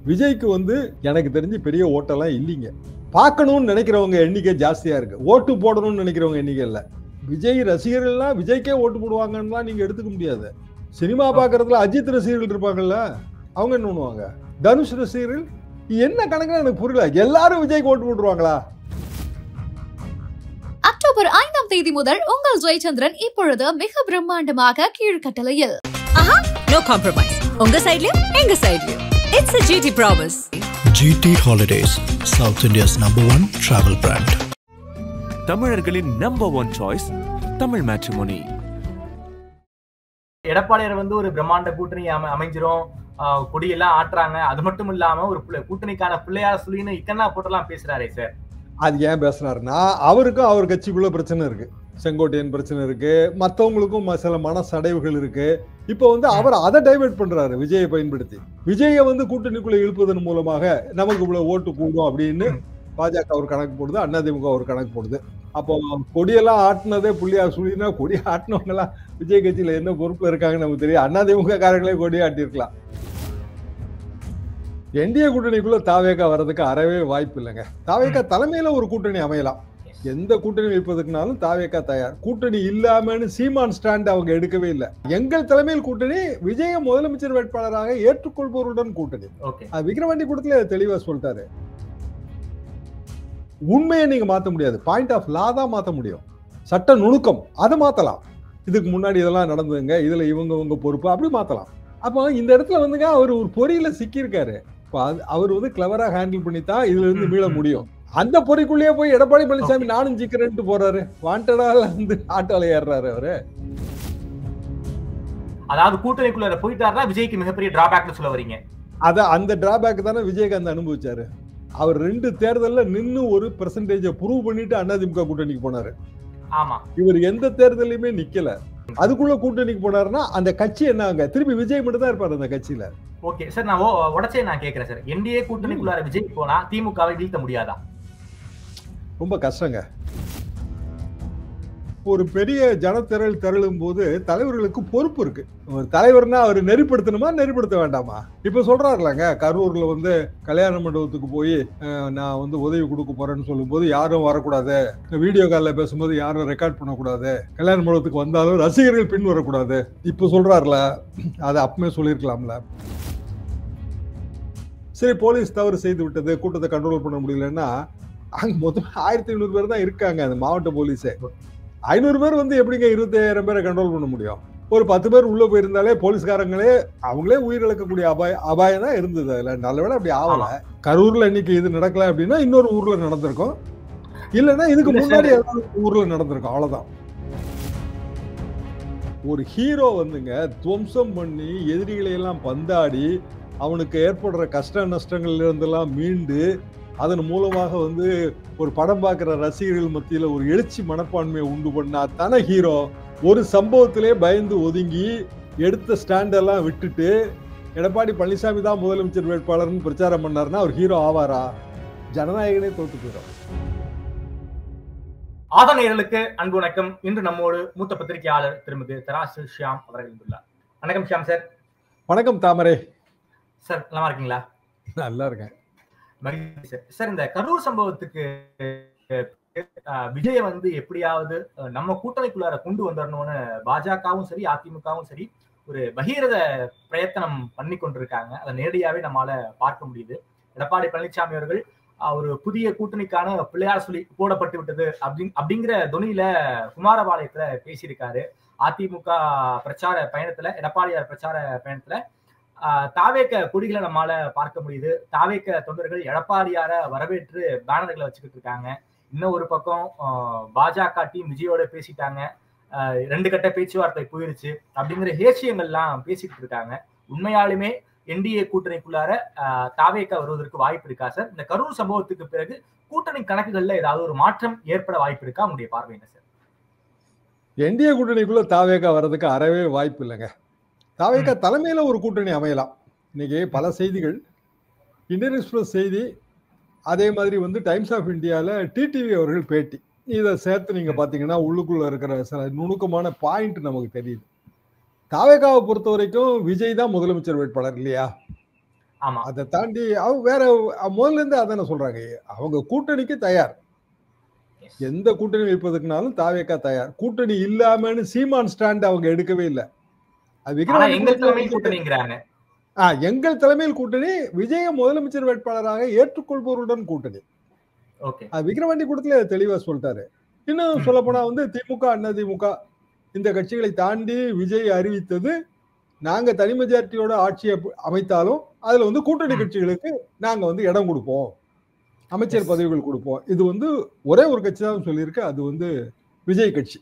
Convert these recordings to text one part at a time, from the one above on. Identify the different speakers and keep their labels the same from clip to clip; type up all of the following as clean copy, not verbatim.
Speaker 1: விஜய்க்கு வந்து எனக்கு தெரிஞ்சு பெரிய ஓட்டெல்லாம் இல்லைங்க. பார்க்கணும்னு நினைக்கிறவங்க எண்ணிக்கை ஜாஸ்தியா இருக்கு. ஓட்டு போடணும்னு நினைக்கிறவங்க எண்ணிக்கை இல்லை. விஜய் ரசிகர்கள்லாம் விஜய்க்கே ஓட்டு போடுவாங்கன்னா நீங்க எடுத்துக்க முடியாது. சினிமா பார்க்கறதுல அஜித் ரசிகர்கள் இருப்பாங்கல்ல, அவங்க என்ன பண்ணுவாங்க? தனுஷ் ரசிகர்கள் என்ன கணக்குன்னு எனக்கு புரியல. எல்லாரும் விஜய்க்கு ஓட்டு போட்டுருவாங்களா?
Speaker 2: அக்டோபர் 5ஆம் தேதி முதல் உங்கள் ஜெயச்சந்திரன் இப்பொழுது மிக பிரம்மாண்டமாக கீழ்கட்டளையில்.
Speaker 3: No compromise. உங்க சைடுலயும் எங்க சைடுலயும். It's a GT promise.
Speaker 4: GT Holidays, South India's #1 travel brand.
Speaker 5: தமிழர்களின் நம்பர் 1 சாய்ஸ் தமிழ் மேட்ரிமோனி.
Speaker 6: எடப்பாடியார் வந்து ஒரு பிரம்மாண்ட கூட்டணி அமைஞ்சிரும், கொடியெல்லாம் ஆட்டுறாங்க. அது மட்டும் இல்லாம ஒரு கூட்டணிக்கான பிள்ளையார் சொல்லின்னு இக்கன்னா போட்டெல்லாம் பேசுறாரே சார்.
Speaker 1: அது ஏன் பேசுறாருன்னா, அவருக்கும் அவர் கட்சிக்குள்ள பிரச்சனை இருக்கு. செங்கோட்டையன் பிரச்சனை இருக்கு, மற்றவங்களுக்கும் சில மனசடைவுகள் இருக்கு. இப்போ வந்து அவர் அதை டைவர்ட் பண்றாரு விஜயை பயன்படுத்தி. விஜயை வந்து கூட்டணிக்குள்ள இழுப்பதன் மூலமாக நமக்கு இவ்வளவு ஓட்டு கூடும் அப்படின்னு பாஜக ஒரு கணக்கு போடுது, அதிமுக ஒரு கணக்கு போடுது. அப்போ கொடியெல்லாம் ஆட்டினதே புள்ளியார் சொல்லினா, கொடி ஆட்டினவங்க எல்லாம் விஜய் கட்சியில என்ன பொறுப்புல இருக்காங்கன்னு நமக்கு தெரியும். அதிமுக காரங்களே கொடி ஆட்டிருக்கலாம். என்டிஏ கூட்டணிக்குள்ள தாவேகா வர்றதுக்கு அறவே வாய்ப்பு இல்லைங்க. தாவேகா தலைமையில ஒரு கூட்டணி அமையலாம். எந்த கூட்டணி வைப்பதற்குனாலும் தாவேகா தயார். கூட்டணி இல்லாமன்னு சீமான் ஸ்டாண்ட் அவங்க எடுக்கவே இல்லை. எங்கள் தலைமையில் கூட்டணி, விஜய முதலமைச்சர் வேட்பாளராக ஏற்றுக்கொள்பவருடன் கூட்டணி. விக்கிரவாண்டி கூட்டத்துல தெளிவா சொல்லிட்டாரு. உண்மையை நீங்க மாத்த முடியாது, பாயிண்ட் ஆஃப் லா தான் மாத்த முடியும். சட்ட நுணுக்கம் அதை மாத்தலாம். இதுக்கு முன்னாடி இதெல்லாம் நடந்ததுங்க, இதுல இவங்க பொறுப்பு அப்படி மாத்தலாம். அப்போ இந்த இடத்துல வந்துங்க அவர் ஒரு பொறியில சிக்கியிருக்காரு. அவர் வந்து கிளவரா ஹேண்டில் பண்ணித்தான் இதுல இருந்து மீள முடியும். அந்த பொறிக்குள்ளேயே போய் எடப்பாடி பழனிசாமி நானும் சிக்கிறேன்ட்டு போறாரு. வாண்டடால வந்து ஆட்டோல ஏறாரு அவரு.
Speaker 6: அதாவது கூட்டணிக்குள்ள போயிட்டாருன்னா விஜய்க்கு மிகப்பெரிய டிராபேக்னு சொல்ல வரீங்க.
Speaker 1: அந்த டிராபேக் தானே விஜயகாந்த் அனுபவிச்சாரு. அவர் 2 தேர்தல்ல நின்னு ஒரு பெர்சன்டேஜ் ப்ரூவ் பண்ணிட்டு அதிமுக கூட்டணிக்கு போனாரு.
Speaker 6: ஆமா,
Speaker 1: இவர் எந்த தேர்தலையுமே நிக்கல. அதுக்குள்ள கூட்டணிக்கு போனாருன்னா அந்த கட்சி என்னங்க, திருப்பி விஜய் மட்டும் தான் இருப்பாரு அந்த கட்சியில.
Speaker 6: ஓகே சார், நான் உடச்சே நான் கேக்குறேன் சார். என்டிஏ கூட்டணிக்குள்ளார விஜய் போனா திமுகவை வீழ்த்த முடியாதா?
Speaker 1: ரொம்ப கஷ்டங்க. ஒரு பெரிய ஜனத்திரள் திரளும் போது தலைவர்களுக்கு பொறுப்பு இருக்கு. ஒரு தலைவர்னா அவர் நெறிப்படுத்தணுமா நெறிப்படுத்த வேண்டாமா? இப்ப சொல்றாருலங்க, கரூர்ல வந்து கல்யாண மண்டபத்துக்கு போய் நான் வந்து உதவி கொடுக்க போறேன்னு சொல்லும் போது யாரும் வரக்கூடாது, வீடியோ காலில் பேசும்போது யாரும் ரெக்கார்ட் பண்ணக்கூடாது, கல்யாண மண்டபத்துக்கு வந்தாலும் ரசிகர்கள் பின் வரக்கூடாது. இப்ப சொல்றாருல, அதை அப்பவே சொல்லியிருக்கலாம்ல. சரி, போலீஸ் தவறு செய்து விட்டது, கூட்டத்தை கண்ட்ரோல் பண்ண முடியலன்னா அங்க மொத்தம் 1500 பேர் தான் இருக்காங்க அந்த மாவட்ட போலீஸே. 500 பேர் வந்து எப்படிங்க 25,000 பேரை கண்ட்ரோல் பண்ண முடியும்? ஒரு 10 பேர் உள்ள போயிருந்தாலே போலீஸ்காரங்களே அவங்களே உயிரிழக்கக்கூடிய அபாயம் தான் இருந்தது. அதுல நல்லவேளை அப்படி ஆகல. கரூர்ல இன்னைக்கு இது நடக்கல அப்படின்னா இன்னொரு ஊர்ல நடந்திருக்கும், இல்லைன்னா இதுக்கு முன்னாடி ஊர்ல நடந்திருக்கும். அவ்வளவுதான். ஒரு ஹீரோ வந்துங்க துவம்சம் பண்ணி எதிரிகளை எல்லாம் பந்தாடி அவனுக்கு ஏற்படுற கஷ்ட நஷ்டங்கள்ல இருந்தெல்லாம் மீண்டு அதன் மூலமாக வந்து ஒரு படம் பார்க்கிற ரசிகர்கள் மத்தியில ஒரு எழுச்சி மனப்பான்மையை உண்டு பண்ணா தானே ஹீரோ. ஒரு சம்பவத்திலே பயந்து ஒதுங்கி எடுத்த ஸ்டாண்டெல்லாம் விட்டுட்டு எடப்பாடி பழனிசாமி தான் முதலமைச்சர் வேட்பாளர்னு பிரச்சாரம் பண்ணாருன்னா அவர் ஹீரோ ஆவாரா? ஜனநாயகனே தோத்து போயிடும்.
Speaker 6: ஆதனையர்களுக்கு அன்பு வணக்கம். இன்று நம்மோடு மூத்த பத்திரிகையாளர் திருமதி தராசு ஷியாம் அவர்கள் உள்ளார். வணக்கம் ஷியாம் சார்.
Speaker 1: வணக்கம் தாமரை
Speaker 6: சார், நல்லா இருக்கீங்களா?
Speaker 1: நல்லா இருக்கேன்.
Speaker 6: சார், இந்த கரூர் சம்பவத்துக்கு விஜய வந்து எப்படியாவது நம்ம கூட்டணிக்குள்ளார கொண்டு வந்துடணும்னு பாஜகவும் சரி அதிமுகவும் சரி ஒரு பகீரத பிரயத்தனம் பண்ணி கொண்டிருக்காங்க. அதை நேரடியாவே நம்மளால பார்க்க முடியுது. எடப்பாடி பழனிசாமி அவர்கள் ஒரு புதிய கூட்டணிக்கான பிள்ளையார் சொல்லி போடப்பட்டு விட்டது அப்படிங்கிற துணியில குமாரபாளையத்துல பேசியிருக்காரு. அதிமுக பிரச்சார பயணத்துல, எடப்பாடியார் பிரச்சார பயணத்துல தாவேக்க கொடிகளை நம்மளால பார்க்க முடியுது. தாவேக்க தொண்டர்கள் எடப்பாடியார வரவேற்று பேனர்களை வச்சுக்கிட்டு இருக்காங்க. இன்னும் ஒரு பக்கம் பாஜக டீம் விஜயோட பேசிட்டாங்க, 2 கட்ட பேச்சுவார்த்தை போயிருச்சு அப்படிங்கிற ஹேசியங்கள்லாம் பேசிட்டு இருக்காங்க. உண்மையாலுமே என்டிஏ கூட்டணிக்குள்ளார தாவேக்க வருவதற்கு வாய்ப்பு இருக்கா சார்? இந்த கரூர் சம்பவத்துக்கு பிறகு கூட்டணி கணக்குகள்ல ஏதாவது ஒரு மாற்றம் ஏற்பட வாய்ப்பு இருக்கா? உங்களுடைய பார்வை என்ன சார்?
Speaker 1: என்டிஏ கூட்டணிக்குள்ள தாவேக்கா வர்றதுக்கு அறவே வாய்ப்பு இல்லைங்க. தாவேக்கா தலைமையில ஒரு கூட்டணி அமையலாம். இன்னைக்கு பல செய்திகள், இந்தியன் எக்ஸ்பிரஸ் செய்தி, அதே மாதிரி வந்து டைம்ஸ் ஆஃப் இந்தியாவில் டிடிவி அவர்கள் பேட்டி, இதை சேர்த்து நீங்க பாத்தீங்கன்னா உள்ளுக்குள்ள இருக்கிற சில நுணுக்கமான பாயிண்ட் நமக்கு தெரியுது. தாவேக்காவை பொறுத்த வரைக்கும் விஜய் தான் முதலமைச்சர் வேட்பாளர் இல்லையா?
Speaker 6: ஆமா
Speaker 1: அதை தாண்டி அவங்க வேற முதல்ல இருந்து அதான சொல்றாங்க, அவங்க கூட்டணிக்கு தயார், எந்த கூட்டணி வைப்பதற்குனாலும் தாவேக்கா தயார். கூட்டணி இல்லாமன்னு சீமான் ஸ்டாண்ட் அவங்க எடுக்கவே இல்லை. அது
Speaker 6: ஆனா
Speaker 1: விக்ரவாண்டி
Speaker 6: எங்கள் தலைமையில்
Speaker 1: கூட்டணி
Speaker 6: கூட்டணிங்கிறாங்க.
Speaker 1: எங்கள் தலைமையில் கூட்டணி, விஜய முதலமைச்சர் வேட்பாளராக ஏற்றுக்கொள்பவருடன் கூட்டணி.
Speaker 6: ஓகே
Speaker 1: விக்ரவாண்டி கூட்டத்துல தெளிவா சொல்லிட்டாரு. இன்னும் சொல்ல போனா வந்து திமுக அதிமுக இந்த கட்சிகளை தாண்டி விஜய் அறிவித்தது, நாங்க தனி மெஜாரிட்டியோட ஆட்சியை அமைத்தாலும் அதுல வந்து கூட்டணி கட்சிகளுக்கு நாங்க வந்து இடம் கொடுப்போம், அமைச்சர் பதவிகள் கொடுப்போம். இது வந்து ஒரே ஒரு கட்சி தான் சொல்லியிருக்கு, அது வந்து விஜய் கட்சி.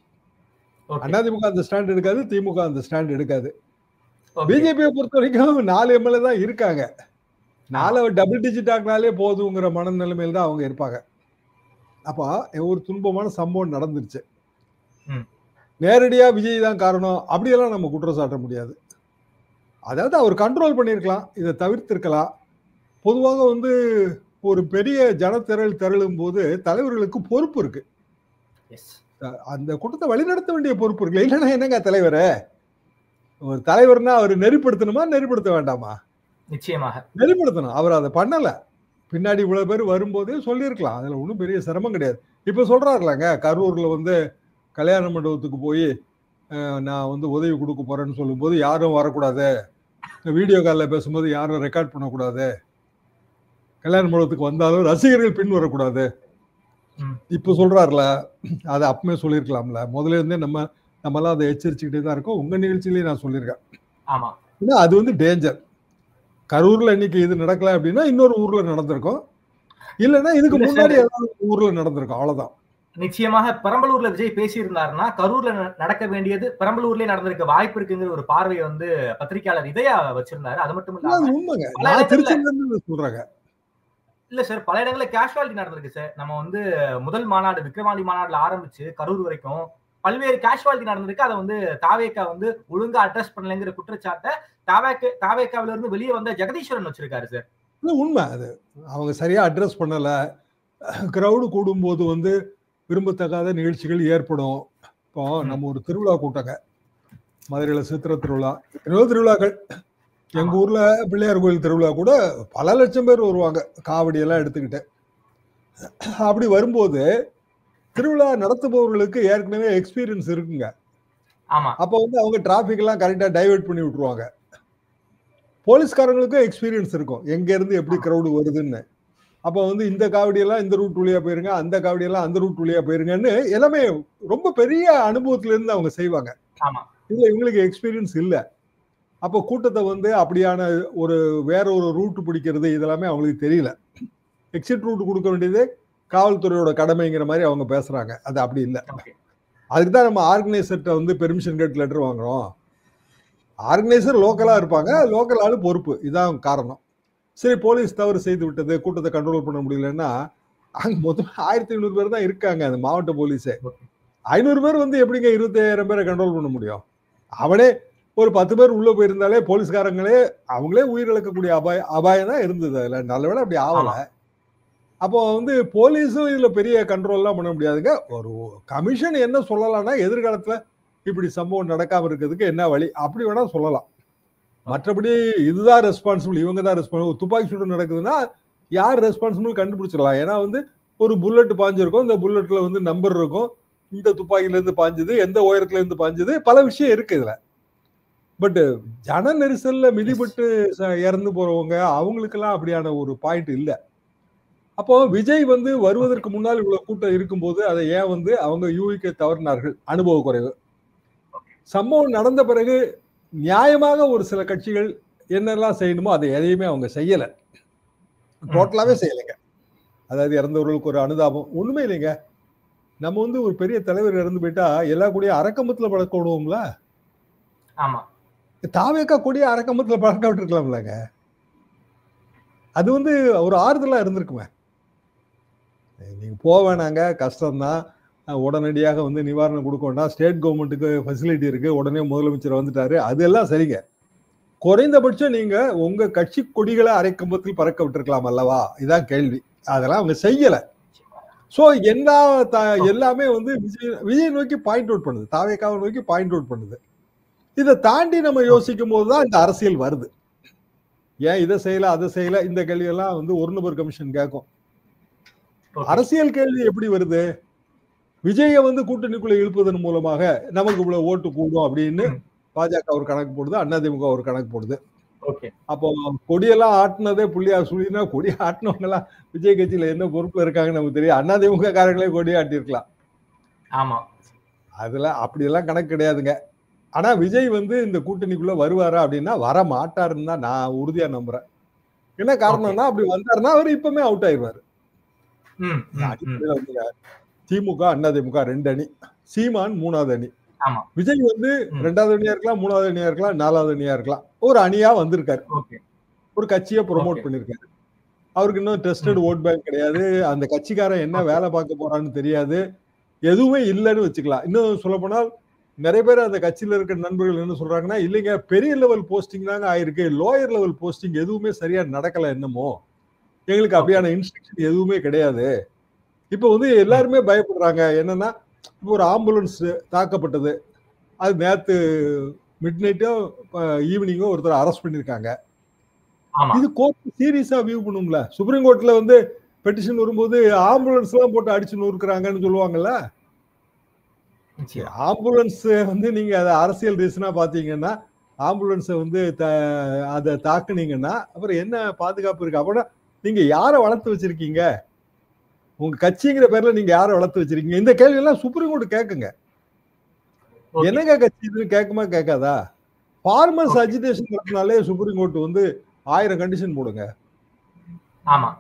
Speaker 1: அதிமுக அந்த ஸ்டாண்ட் எடுக்காது, திமுக அந்த ஸ்டாண்ட் எடுக்காது. பிஜேபியை பொறுத்த வரைக்கும் 4 எம்எல்ஏ தான் இருக்காங்க, 4 டபுள் டிஜிட் ஆகினாலே போதுங்கிற மனநிலைமையில் தான் அவங்க இருப்பாங்க. அப்ப ஒரு துன்பமான சம்பவம் நடந்துருச்சு, நேரடியா விஜய் தான் காரணம் அப்படியெல்லாம் நம்ம குற்றம் சாட்ட முடியாது. அதாவது அவர் கண்ட்ரோல் பண்ணியிருக்கலாம், இதை தவிர்த்திருக்கலாம். பொதுவாக வந்து ஒரு பெரிய திரளும் போது தலைவர்களுக்கு பொறுப்பு இருக்கு, அந்த கூட்டத்தை வழிநடத்த வேண்டிய பொறுப்பு இருக்கு. இல்லைன்னா என்னங்க தலைவரை, ஒரு தலைவர்னா அவர் நெறிப்படுத்தணுமா நெறிப்படுத்த வேண்டாமா?
Speaker 6: நிச்சயமாக
Speaker 1: நெறிப்படுத்தணும். அவர் அதை பண்ணல, பின்னாடி இவ்வளவு பேர் வரும்போதே சொல்லியிருக்கலாம், அதுல ஒன்றும் பெரிய சிரமம் கிடையாது. இப்ப சொல்றாருலாங்க, கரூர்ல வந்து கல்யாண மண்டபத்துக்கு போய் நான் வந்து உதவி கொடுக்க போறேன்னு சொல்லும் போது யாரும் வரக்கூடாது, வீடியோ காலில் பேசும்போது யாரும் ரெக்கார்ட் பண்ணக்கூடாது, கல்யாண மண்டபத்துக்கு வந்தாலும் ரசிகர்கள் பின் வரக்கூடாது, இப்ப சொல்றாருல, அதை அப்பமே சொல்லியிருக்கலாம்ல. முதல்ல இருந்தே நம்மளாம் அதை எச்சரிச்சுக்கிட்டே தான் இருக்கோம். உங்க நிகழ்ச்சியிலேயே நான் சொல்லியிருக்கேன்.
Speaker 6: ஆமா,
Speaker 1: அது வந்து டேஞ்சர். கரூர்ல இன்னைக்கு இது நடக்கல அப்படின்னா இன்னொரு ஊர்ல நடந்திருக்கும், இல்லைன்னா இதுக்கு முன்னாடி ஏதாவது ஊர்ல நடந்திருக்கும், அவ்வளவுதான்.
Speaker 6: நிச்சயமாக பெரம்பலூர்ல விஜய் பேசியிருந்தாருன்னா கரூர்ல நடக்க வேண்டியது பெரம்பலூர்லயே நடந்திருக்க வாய்ப்பு இருக்குங்கிற ஒரு பார்வையை வந்து பத்திரிகையாளர் இதயா வச்சிருந்தாரு. அது மட்டும் இல்லாம
Speaker 1: உண்மைங்க, நான் திருச்சியில இருந்து சொல்றேங்க.
Speaker 6: இல்ல சார், பல இடங்கள்ல கேஷுவாலிட்டி நடந்திருக்கு சார். நம்ம வந்து முதல் மாநாடு விக்ரவாண்டி மாநாடுல ஆரம்பிச்சு கரூர் வரைக்கும் பல்வேறு கேஷுவாலிட்டி நடந்திருக்கு. அதை வந்து தாவேக்கா வந்து ஒழுங்கா அட்ரஸ் பண்ணலைங்கிற குற்றச்சாட்டை தாவேக்காவில இருந்து வெளியே வந்த ஜெகதீஸ்வரன் வச்சிருக்காரு சார்.
Speaker 1: உண்மை, அது அவங்க சரியா அட்ரஸ் பண்ணல. கிரௌடு கூடும்போது வந்து விரும்பத்தகாத நிகழ்ச்சிகள் ஏற்படும். இப்போ நம்ம ஒரு திருவிழா கூட்டங்க, மதுரையில சித்திரை திருவிழா, எத்தனையோ திருவிழாக்கள், எங்க ஊர்ல பிள்ளையார் கோயில் திருவிழா கூட பல லட்சம் பேர் வருவாங்க, காவடி எல்லாம் எடுத்துக்கிட்டு. அப்படி வரும்போது திருவிழா நடத்துபவர்களுக்கு ஏற்கனவே எக்ஸ்பீரியன்ஸ் இருக்குங்க. அப்ப வந்து அவங்க டிராபிக் எல்லாம் கரெக்டா டைவர்ட் பண்ணி விட்டுருவாங்க. போலீஸ்காரங்களுக்கும் எக்ஸ்பீரியன்ஸ் இருக்கும், எங்க இருந்து எப்படி கிரௌடு வருதுன்னு. அப்ப வந்து இந்த காவடியெல்லாம் இந்த ரூட் வழியா போயிருங்க, அந்த காவடியெல்லாம் அந்த ரூட் வழியா போயிருங்கன்னு எல்லாமே ரொம்ப பெரிய அனுபவத்துல இருந்து அவங்க செய்வாங்க. இதுல இவங்களுக்கு எக்ஸ்பீரியன்ஸ் இல்லை. அப்போ கூட்டத்தை வந்து அப்படியான ஒரு வேற ஒரு ரூட் பிடிக்கிறது இதெல்லாமே அவங்களுக்கு தெரியல. எக்ஸிட் ரூட் கொடுக்க வேண்டியது காவல்துறையோட கடமைங்கிற மாதிரி அவங்க பேசுறாங்க. அது அப்படி இல்லை. அதுக்கு தான் நம்ம ஆர்கனைசர்கிட்ட வந்து பெர்மிஷன் கேட்டு லெட்டர் வாங்குறோம். ஆர்கனைசர் லோக்கலா இருப்பாங்க, லோக்கல் ஆளு பொறுப்பு, இதான் காரணம். சரி, போலீஸ் தவறு செய்து விட்டது, கூட்டத்தை கண்ட்ரோல் பண்ண முடியலன்னா அங்க மொத்தம் 1500 பேர் தான் இருக்காங்க அந்த மாவட்ட போலீஸே. 500 பேர் வந்து எப்படிங்க 25,000 பேரை கண்ட்ரோல் பண்ண முடியும்? அவனே ஒரு 10 பேர் உள்ள போயிருந்தாலே போலீஸ்காரங்களே அவங்களே உயிரிழக்கக்கூடிய அபாயம் தான் இருந்தது. அதுல நல்லவேளை அப்படி ஆகல. அப்போ வந்து போலீஸும் இதுல பெரிய கண்ட்ரோல்லாம் பண்ண முடியாதுங்க. ஒரு கமிஷன் என்ன சொல்லலாம்னா, எதிர்காலத்துல இப்படி சம்பவம் நடக்காம இருக்கிறதுக்கு என்ன வழி அப்படி வேணா சொல்லலாம். மற்றபடி இதுதான் ரெஸ்பான்சிபிள், இவங்க தான் ரெஸ்பான்சிபிள். துப்பாக்கி சூடு நடக்குதுன்னா யார் ரெஸ்பான்சிபிள் கண்டுபிடிச்சிடலாம். ஏன்னா வந்து ஒரு புல்லட் பாஞ்சிருக்கும், இந்த புல்லட்ல வந்து நம்பர் இருக்கும், இந்த துப்பாக்கில இருந்து பாஞ்சது, எந்த உயரத்துல இருந்து பாஞ்சது, பல விஷயம் இருக்கு இதுல. பட் ஜன நெரிசல்ல மிதிப்பட்டு இறந்து போறவங்க அவங்களுக்கெல்லாம் அப்படியான ஒரு பாயிண்ட் இல்லை. அப்போ விஜய் வந்து வருவதற்கு முன்னால் இவ்வளவு கூட்டம் இருக்கும்போது அதை ஏன் வந்து அவங்க யூகிக்க தவறினார்கள்? அனுபவ குறைவு. சம்பவம் நடந்த பிறகு நியாயமாக ஒரு சில கட்சிகள் என்னெல்லாம் செய்யணுமோ அதை எதையுமே அவங்க செய்யல, டோட்டலாவே செய்யலைங்க. அதாவது இறந்தவர்களுக்கு ஒரு அனுதாபம் ஒண்ணுமே இல்லைங்க. நம்ம வந்து ஒரு பெரிய தலைவர் இறந்து போயிட்டா எல்லா கூடிய அரக்கம்பத்துல பழக்க விடுவோம்ல.
Speaker 6: ஆமா,
Speaker 1: தாவேக்கா கூடிய அரக்கம்பத்துல பழக்க விட்டுருக்கலாம்லங்க. அது வந்து ஒரு ஆறுதலா இருந்திருக்குமே. நீங்க போவேனாங்க, கஷ்டம்தான், உடனடியாக வந்து நிவாரணம் கொடுக்க வேண்டாம், ஸ்டேட் கவர்மெண்ட்டுக்கு ஃபெசிலிட்டி இருக்கு, உடனே முதலமைச்சர் வந்துட்டாரு, அதெல்லாம் சரிங்க. குறைந்தபட்சம் நீங்க உங்க கட்சி கொடிகளை அரைக்கம்பத்தில் பறக்க விட்டுருக்கலாம் அல்லவா? இதான் கேள்வி. அதெல்லாம் அவங்க செய்யல. சோ எல்லாமே வந்து விஜய் நோக்கி பாயிண்ட் அவுட் பண்ணுது, தாவேக்காவை நோக்கி பாயிண்ட் அவுட் பண்ணுது. இதை தாண்டி நம்ம யோசிக்கும் போதுதான் இந்த அரசியல் வருது. ஏன் இதை செய்யல அதை செய்யல, இந்த கேள்வி எல்லாம் வந்து ஒரு நபர் கமிஷன் கேட்கும். அரசியல் கேள்வி எப்படி வருது? விஜயை வந்து கூட்டணிக்குள்ள இழுப்பதன் மூலமாக நமக்கு இவ்வளவு ஓட்டு கூடும் அப்படின்னு பாஜக ஒரு கணக்கு போடுது, அதிமுக ஒரு கணக்கு போடுது. அப்போ கொடியெல்லாம் ஆட்டினதே புள்ளியா சொல்லினா, கொடி ஆட்டினவங்க எல்லாம் விஜய் கட்சியில என்ன பொறுப்புல இருக்காங்கன்னு நமக்கு தெரியும். அதிமுக காரங்களே கொடி ஆட்டிருக்கலாம்.
Speaker 6: ஆமா,
Speaker 1: அதுல அப்படியெல்லாம் கணக்கு கிடையாதுங்க. ஆனா விஜய் வந்து இந்த கூட்டணிக்குள்ள வருவாரா அப்படின்னா வர மாட்டாருன்னு தான் நான் உறுதியா நம்புறேன். என்ன காரணம்னா, அப்படி வந்தாருன்னா அவர் இப்பவுமே அவுட் ஆயிடுவாரு. திமுக அதிமுக 2 அணி, சீமான் 3வது அணி, விஜய் வந்து 2வது அணியா இருக்கலாம், 3வது அணியா இருக்கலாம், 4வது அணியா இருக்கலாம். ஒரு அணியா வந்திருக்காரு, ஒரு கட்சியை ப்ரொமோட் பண்ணிருக்காரு. அவருக்கு இன்னும் டெஸ்டட் ஓட் பேங்க் கிடையாது, அந்த கட்சிக்காரன் என்ன வேலை பார்க்க போறான்னு தெரியாது, எதுவுமே இல்லைன்னு வச்சுக்கலாம். இன்னும் சொல்ல போனால் நிறைய பேர் அந்த கட்சியில இருக்கிற நண்பர்கள் என்ன சொல்றாங்கன்னா, இல்லைங்க பெரிய லெவல் போஸ்டிங் தாங்க ஆயிருக்கு, லோயர் லெவல் போஸ்டிங் எதுவுமே சரியா நடக்கல, என்னமோ எங்களுக்கு அப்படியான இன்ஸ்ட்ரக்ஷன் எதுவுமே கிடையாது. இப்ப வந்து எல்லாருமே பயப்படுறாங்க. என்னன்னா, இப்போ ஒரு ஆம்புலன்ஸ் தாக்கப்பட்டது, அது நேத்து மிட் நைட்டோ ஈவினிங்கோ ஒருத்தர் அரெஸ்ட் பண்ணிருக்காங்க. இது கோர்ட் சீரியஸா வியூ பண்ணும்ல. சுப்ரீம் கோர்ட்ல வந்து பெட்டிஷன் வரும்போது ஆம்புலன்ஸ் எல்லாம் போட்டு அடிச்சு நொறுக்குறாங்கன்னு சொல்லுவாங்கல்ல. ஆம்புலன்ஸ் வந்து நீங்க அதை அரசியல் ரீசனா பாத்தீங்கன்னா, ஆம்புலன்ஸை வந்து அதை தாக்குனீங்கன்னா அப்புறம் என்ன பாதுகாப்பு இருக்கு? அப்படின்னா நீங்க யாரை வளர்த்து வச்சிருக்கீங்க? உங்க கட்சிங்கிற பேர்ல நீங்க யாரை வளர்த்து வச்சிருக்கீங்க? இந்த கேள்வி எல்லாம் சுப்ரீம் கோர்ட் கேக்குங்க. என்னங்க கட்சி இது கேட்குமா கேட்காதா? ஃபார்மர்ஸ் அஜிடேஷன் நடத்தினாலே சுப்ரீம் கோர்ட் வந்து 1000 கண்டிஷன் போடுங்க.
Speaker 6: ஆமா,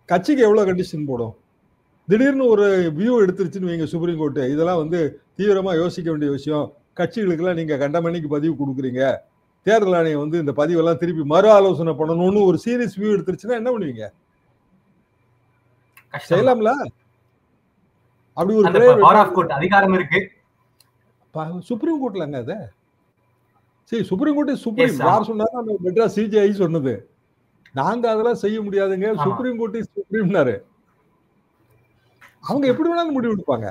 Speaker 1: கட்சிக்கு எவ்வளவு கண்டிஷன் போடும்? திடீர்னு ஒரு வியூ எடுத்துருச்சுன்னு வைங்க சுப்ரீம் கோர்ட், இதெல்லாம் வந்து தீவிரமா யோசிக்க வேண்டிய விஷயம், கட்சிகளுக்கெல்லாம் நீங்க கண்டமணிக்கு பதிவு கொடுக்குறீங்க, தேர்தல் ஆணையம் வந்து இந்த பதிவெல்லாம் திருப்பி மறு ஆலோசனை பண்ணணும்னு ஒரு சீரியஸ் வியூ எடுத்துருச்சுன்னா என்ன பண்ணுவீங்க? செய்யலாம்ல. அப்படி ஒரு
Speaker 6: அதிகாரம் இருக்கு
Speaker 1: சுப்ரீம் கோர்ட்லங்க. அது சரி, சுப்ரீம் கோர்ட் சுப்ரீம் யார் சொன்னாலும் மெட்ராஸ் சிஜிஐ சொன்னது, நாங்க அதெல்லாம் செய்ய முடியாதுங்க, சுப்ரீம் கோர்ட் சுப்ரீம்னாரு. அவங்க எப்படி வேணாலும் முடிவு எடுப்பாங்க.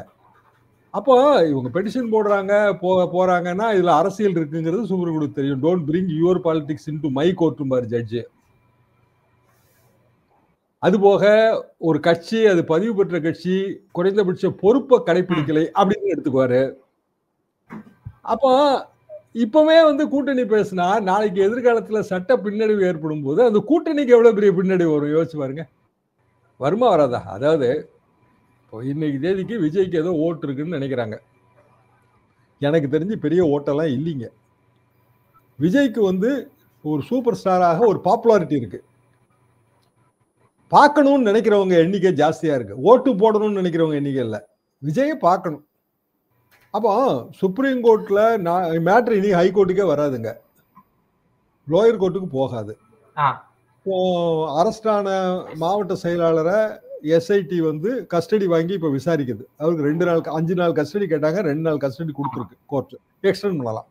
Speaker 1: அப்போ இவங்க பெட்டிஷன் போடுறாங்க போறாங்கன்னா இதுல அரசியல் இருக்குங்கிறது சுப்ரீம் கோர்ட் தெரியும். Don't bring your politics into my court பாரு ஜட்ஜ். அதுபோக ஒரு கட்சி, அது பதிவு பெற்ற கட்சி, குறைந்தபட்ச பொறுப்பை கடைபிடிக்கலை அப்படின்னு எடுத்துக்குவாரு. அப்போ இப்பவே வந்து கூட்டணி பேசினா நாளைக்கு எதிர்காலத்துல சட்ட பின்னடைவு ஏற்படும் போது அந்த கூட்டணிக்கு எவ்வளவு பெரிய பின்னடைவு வரும் யோசிச்சு பாருங்க. வருமா வராதா? அதாவது இன்னைக்கு தேதிக்கு விஜய்க்கு ஏதோ ஓட்டு இருக்குன்னு நினைக்கிறாங்க. எனக்கு தெரிஞ்சு பெரிய ஓட்டெல்லாம் இல்லைங்க. விஜய்க்கு வந்து ஒரு சூப்பர் ஸ்டாராக ஒரு பாப்புலாரிட்டி இருக்கு. பார்க்கணும்னு நினைக்கிறவங்க எண்ணிக்கை ஜாஸ்தியா இருக்கு, ஓட்டு போடணும்னு நினைக்கிறவங்க எண்ணிக்கை இல்லை. விஜயை பார்க்கணும். அப்போ சுப்ரீம் கோர்ட்ல மேட்ரு இனி ஹைகோர்ட்டுக்கே வராதுங்க, லோயர் கோர்ட்டுக்கு போகாது. அரஸ்டான மாவட்ட செயலாளரை எஸ்ஐடி வந்து கஸ்டடி வாங்கி இப்ப விசாரிக்குது. அவருக்கு 2 நாள் 5 நாள் கஸ்டடி கேட்டாங்க, 2 நாள் கஸ்டடி கொடுத்துருக்கு கோர்ட், எக்ஸ்டெண்ட் பண்ணலாம்.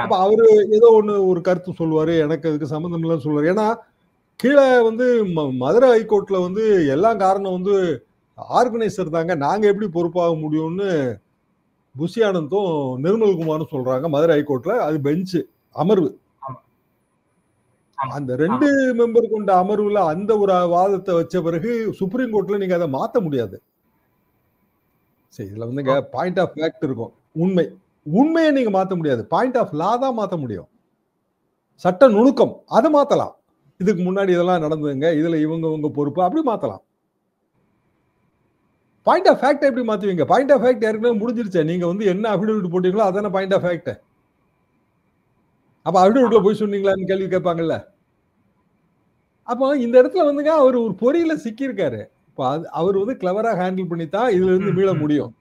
Speaker 1: அப்ப அவரு ஏதோ ஒரு கருத்து சொல்லுவாரு, எனக்கு அதுக்கு சம்பந்தம் இல்லைன்னு சொல்லுவாரு. ஏன்னா கீழே வந்து மதுரை ஹைகோர்ட்ல வந்து எல்லா காரணம் வந்து ஆர்கனைசர் தாங்க, நாங்க எப்படி பொறுப்பாக முடியும்னு புஷி ஆனந்தும் நிர்மல்குமாரும் சொல்றாங்க மதுரை ஹைகோர்ட்ல. அது பெஞ்சு அமர்வு, அந்த 2 மெம்பர் கொண்ட அமர்வுல அந்த ஒரு வாதத்தை வச்ச பிறகு சுப்ரீம் கோர்ட்ல நீங்க அதை மாத்த முடியாது. சரி, இதுல வந்துங்க பாயிண்ட் ஆஃப் ஃபேக்ட் இருக்கும், உண்மையை நீங்க மாத்த முடியாது, பாயிண்ட் ஆஃப் லா தான் மாத்த முடியும். சட்ட நுணுக்கம் அதை மாத்தலாம். இதுக்கு முன்னாடி இதெல்லாம் நடந்ததுங்க, இதுல இவங்க பொறுப்பு, அப்படி மாத்தலாம். பாயிண்ட் ஆஃப் ஃபேக்ட் எப்படி மாத்துவீங்க? பாயிண்ட் ஆஃப் ஃபேக்ட் ஏற்கனவே முடிஞ்சிருச்சு. நீங்க வந்து என்ன அஃபிடவிட் போட்டீங்களோ அதான பாயிண்ட் ஆஃப் ஃபேக்ட். அப்ப அஃபிடவிட்ல போய் சொன்னீங்களான்னு கேள்வி கேட்பாங்கல்ல. அப்போ இந்த இடத்துல வந்துங்க அவர் ஒரு பொறியில சிக்கியிருக்காரு. அவர் வந்து கிளவரா ஹேண்டில் பண்ணித்தான் இதுல இருந்து மீள முடியும்.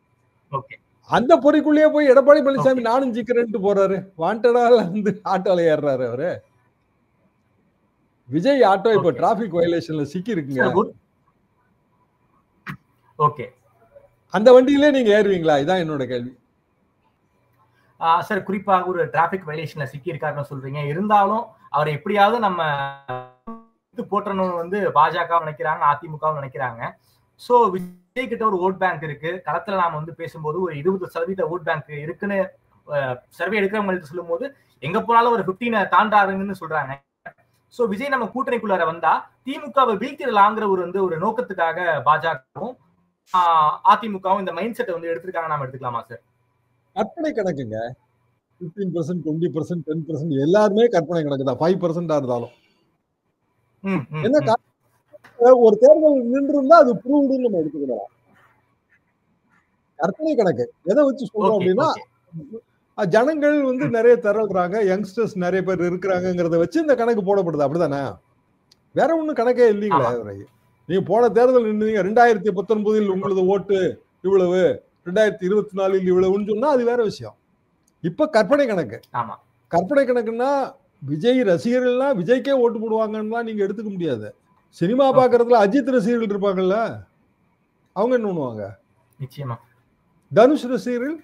Speaker 1: அந்த பொறிக்குள்ளேயே போய் எடப்பாடி பழனிசாமி நானும் சிக்கிறேன்ட்டு போறாரு, வாண்டடால வந்து ஆட்டோல ஏறாரு அவரு. விஜய் ஆட்டோ இப்ப டிராபிக் வயலேஷன்ல சிக்கி இருக்குங்க.
Speaker 6: ஓகே,
Speaker 1: அந்த வண்டியிலே நீங்க ஏறுவீங்களா? இதான் என்னோட கேள்வி.
Speaker 6: சார், குறிப்பாக ஒரு டிராபிக் வயலேஷன்ல சிக்கி இருக்காருன்னு சொல்றீங்க, இருந்தாலும் அவரை எப்படியாவது நம்ம போட்டணும் வந்து பாஜக நினைக்கிறாங்க, அதிமுக நினைக்கிறாங்க. சோ விஜய் கிட்ட ஒரு ஓட் பேங்க் இருக்கு. களத்துல நாம வந்து பேசும்போது ஒரு 20% ஓட் பேங்க் இருக்குன்னு சர்வே எடுக்கிறவங்களுக்கு சொல்லும் போது எங்க போனாலும் ஒரு 15 தாண்டாருங்கன்னு சொல்றாங்க. சோ விஜய் நம்ம கூட்டணிக்குள்ளார வந்தா திமுகவை வீழ்த்திடலாங்கிற ஒரு நோக்கத்துக்காக பாஜகவும் அதிமுகவும் இந்த மைண்ட் செட்டை வந்து எடுத்திருக்காங்க, நாம எடுத்துக்கலாமா சார்?
Speaker 1: கற்பனை கணக்குங்க. 15%, 20%, 10% எல்லாருமே கற்பனை கணக்கு தான். 5% இருந்தாலும் என்ன ஒரு தேர்தல் நின்று இருந்தா அது ப்ரூவ்டுன்னு நம்ம எடுத்துக்கலாம். கற்பனை கணக்கு எதை வச்சு சொல்றோம் அப்படின்னா, ஜனங்கள் வந்து நிறைய திரள்றாங்க, யங்ஸ்டர்ஸ் நிறைய பேர் இருக்கிறாங்கிறத வச்சு இந்த கணக்கு போடப்படுது. அப்படிதானே? வேற ஒண்ணும் கணக்கே இல்லைங்களா? நீங்க போன தேர்தல் நின்றீங்க, 2019 உங்களது ஓட்டு இவ்வளவு, 2024 இவ்வளவுன்னு சொன்னா அது வேற விஷயம். இப்ப கற்பனை கணக்கு. கற்பனை கணக்குன்னா விஜய் ரசிகர்கள்லாம் விஜய்க்கே ஓட்டு போடுவாங்கன்னா நீங்க எடுத்துக்க முடியாது. சினிமா பாக்குறதுல அஜித் ரசிகர்கள் இருப்பாங்கல்ல, அவங்க என்ன பண்ணுவாங்க?
Speaker 6: நிச்சயமா
Speaker 1: தனுஷ் ரசிகர்கள்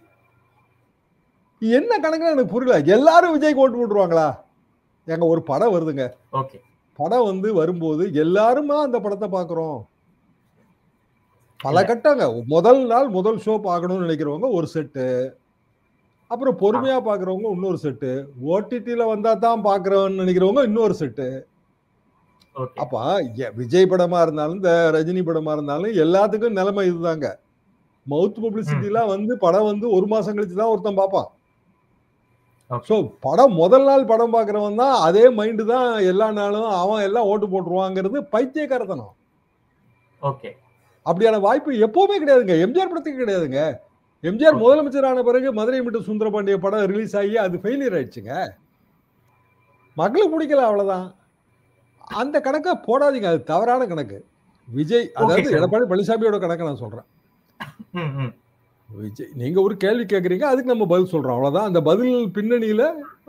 Speaker 1: என்ன கணக்குன்னு எனக்கு புரியல. எல்லாரும் விஜய்க்கு ஓட்டு போட்டுருவாங்களா? எங்க ஒரு படம் வருதுங்க, படம் வந்து வரும்போது எல்லாருமா அந்த படத்தை பாக்குறோம். பல கட்டங்க. முதல் நாள் முதல் ஷோ பார்க்கணும்னு நினைக்கிறவங்க ஒரு செட்டு, அப்புறம் பொறுமையா பாக்குறவங்க இன்னொரு செட்டு, ஓடிடில வந்தா தான் பாக்குறவன்னு நினைக்கிறவங்க இன்னொரு செட்டு. அப்ப விஜய் படமா இருந்தாலும் இந்த ரஜினி படமா இருந்தாலும் எல்லாத்துக்கும் நிலைமை இதுதாங்க. மவுத் பப்ளிசிட்டி எல்லாம் வந்து படம் வந்து ஒரு மாசம் கழிச்சுதான் ஒருத்தன் பார்ப்பான். சோ படம் முதல் நாள் படம் பாக்குறவன் தான் அதே மைண்டு தான் எல்லா நாளும் அவன் எல்லாம் ஓட்டு போட்டுருவாங்கிறது பைத்தியக்காரத்தனம். அப்படியான வாய்ப்பு எப்பவுமே கிடையாதுங்க. எம்ஜிஆர் படத்துக்கு கிடையாதுங்க. எம்ஜிஆர் முதலமைச்சர் ஆன பிறகு மதுரை மீட்டு சுந்தரபாண்டிய படம் ரிலீஸ் ஆகி அது ஃபெயிலியர் ஆயிடுச்சுங்க. மக்களுக்கு பிடிக்கல, அவ்வளவுதான். அந்த கணக்கை போடாதீங்க, அது தவறான கணக்கு. விஜய் அதாவது எடப்பாடி பழனிசாமியோட கணக்கை நான் சொல்றேன். விஜய் நீங்க ஒரு கேள்வி கேட்குறீங்க, அதுக்கு நம்ம பதில் சொல்றோம், அவ்வளவுதான். அந்த பதில் பின்னணியில